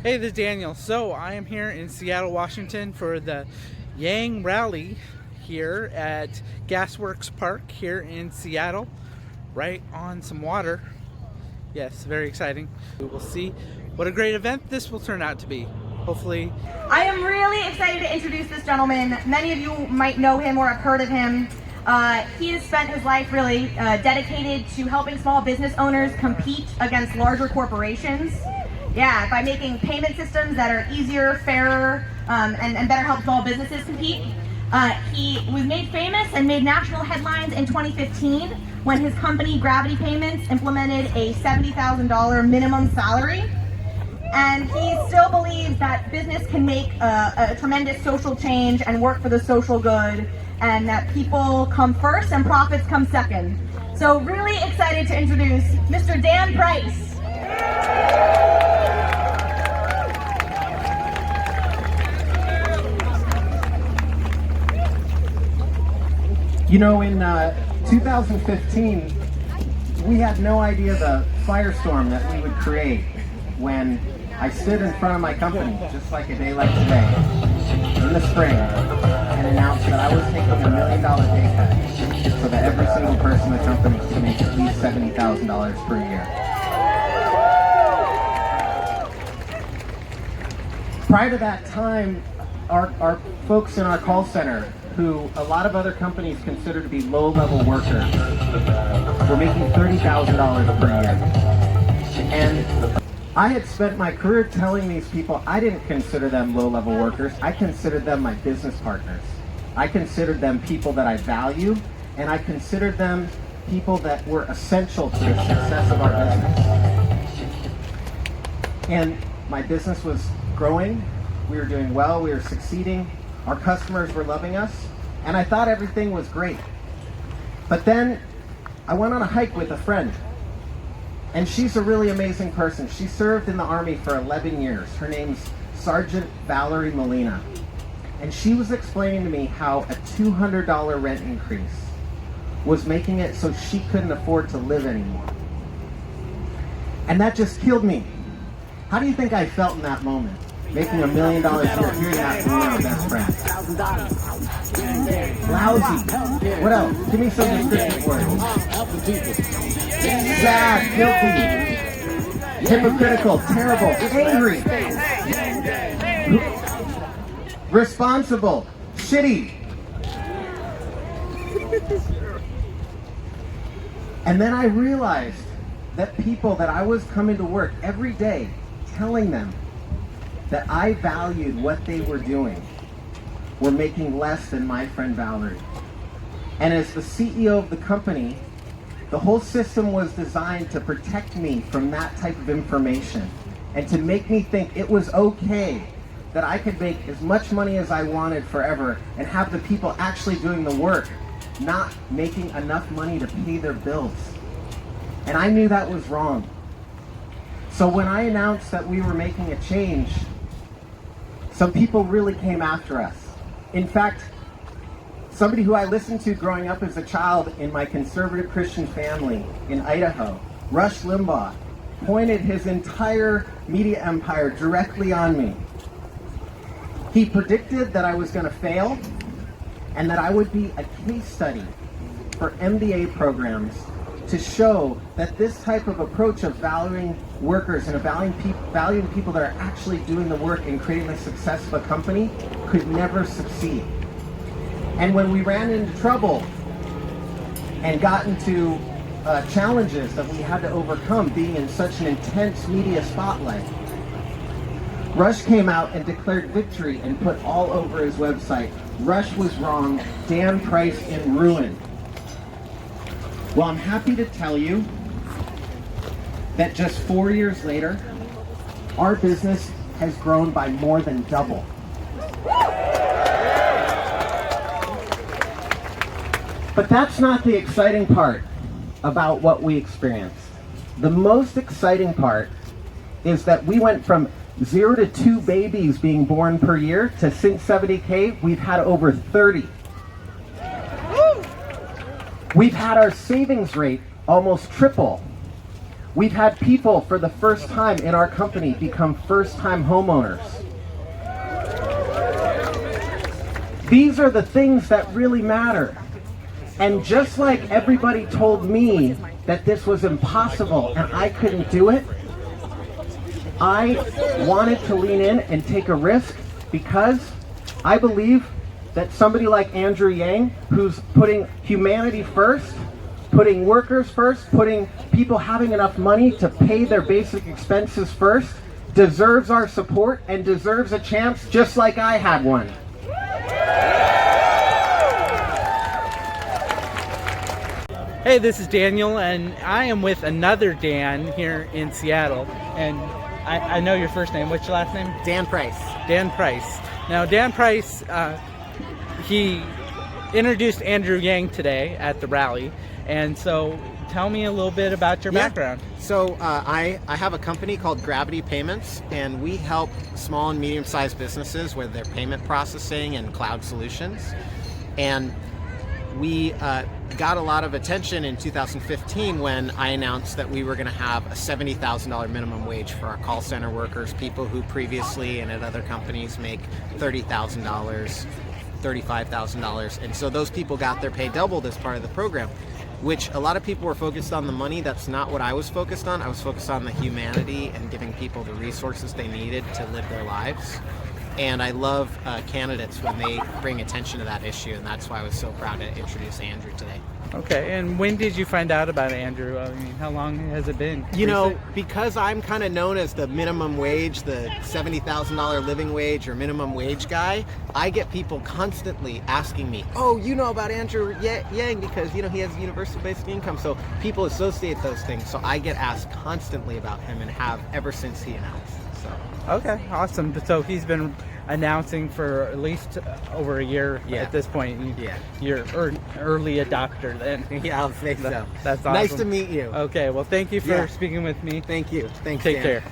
Hey, this is Daniel. So I am here in Seattle, Washington for the Yang Rally here at Gasworks Park here in Seattle, right on some water. Yes, very exciting. We will see what a great event this will turn out to be. Hopefully. I am really excited to introduce this gentleman. Many of you might know him or have heard of him. He has spent his life really dedicated to helping small business owners compete against larger corporations. Yeah, by making payment systems that are easier, fairer, and better help small businesses compete. He was made famous and made national headlines in 2015 when his company, Gravity Payments, implemented a $70,000 minimum salary. And he still believes that business can make a tremendous social change and work for the social good, and that people come first and profits come second. So really excited to introduce Mr. Dan Price. You know, in 2015, we had no idea the firestorm that we would create when I stood in front of my company, just like a day like today, in the spring, and announced that I was taking $1 million pay cut so that every single person in the company could make at least $70,000 per year. Prior to that time, our folks in our call center, who a lot of other companies consider to be low-level workers, were making $30,000 per year. And I had spent my career telling these people I didn't consider them low-level workers. I considered them my business partners. I considered them people that I value, and I considered them people that were essential to the success of our business. And my business was growing. We were doing well. We were succeeding. Our customers were loving us, and I thought everything was great. But then I went on a hike with a friend, and she's a really amazing person. She served in the Army for 11 years. Her name's Sergeant Valerie Molina. And she was explaining to me how a $200 rent increase was making it so she couldn't afford to live anymore. And that just killed me. How do you think I felt in that moment? Making $1 million a year, hearing that from one of my best friends. Lousy. What else? Give me some descriptive words. Sad, guilty, hypocritical, terrible, angry, responsible, shitty. And then I realized that people that I was coming to work every day telling them that I valued what they were doing were making less than my friend Valerie. And as the CEO of the company, the whole system was designed to protect me from that type of information and to make me think it was okay that I could make as much money as I wanted forever and have the people actually doing the work not making enough money to pay their bills. And I knew that was wrong. So when I announced that we were making a change, some people really came after us. In fact, somebody who I listened to growing up as a child in my conservative Christian family in Idaho, Rush Limbaugh, pointed his entire media empire directly on me. He predicted that I was going to fail and that I would be a case study for MBA programs to show that this type of approach of valuing workers and valuing people that are actually doing the work and creating the success of a company could never succeed. And when we ran into trouble and got into challenges that we had to overcome being in such an intense media spotlight, Rush came out and declared victory and put all over his website, "Rush was wrong, Dan Price in ruin." Well, I'm happy to tell you that just 4 years later, our business has grown by more than double. But that's not the exciting part about what we experienced. The most exciting part is that we went from 0 to 2 babies being born per year to since 70K, we've had over 30. We've had our savings rate almost triple. We've had people for the first time in our company become first-time homeowners. These are the things that really matter. And just like everybody told me that this was impossible and I couldn't do it, I wanted to lean in and take a risk because I believe that somebody like Andrew Yang, who's putting humanity first, putting workers first, putting people having enough money to pay their basic expenses first, deserves our support and deserves a chance just like I had one. Hey, this is Daniel, and I am with another Dan here in Seattle. And I know your first name. What's your last name? Dan Price. Dan Price. Now, Dan Price, he introduced Andrew Yang today at the rally. And so tell me a little bit about your background. So I have a company called Gravity Payments, and we help small and medium-sized businesses with their payment processing and cloud solutions. And we got a lot of attention in 2015 when I announced that we were going to have a $70,000 minimum wage for our call center workers, people who previously and at other companies make $30,000, $35,000. And so those people got their pay doubled as part of the program, which a lot of people were focused on the money. That's not what I was focused on. I was focused on the humanity and giving people the resources they needed to live their lives. And I love candidates when they bring attention to that issue, and that's why I was so proud to introduce Andrew today. Okay, and when did you find out about Andrew? I mean, how long has it been? You know, because I'm kind of known as the minimum wage, the $70,000 living wage or minimum wage guy, I get people constantly asking me, oh, you know about Andrew Yang because, you know, he has universal basic income. So people associate those things. So I get asked constantly about him and have ever since he announced. So. Okay, awesome. So he's been announcing for at least over a year at this point. You're early adopter then. Yeah, I'll say so. That's awesome. Nice to meet you. Okay, well, thank you for speaking with me. Thank you. Thanks, Take Dan. care.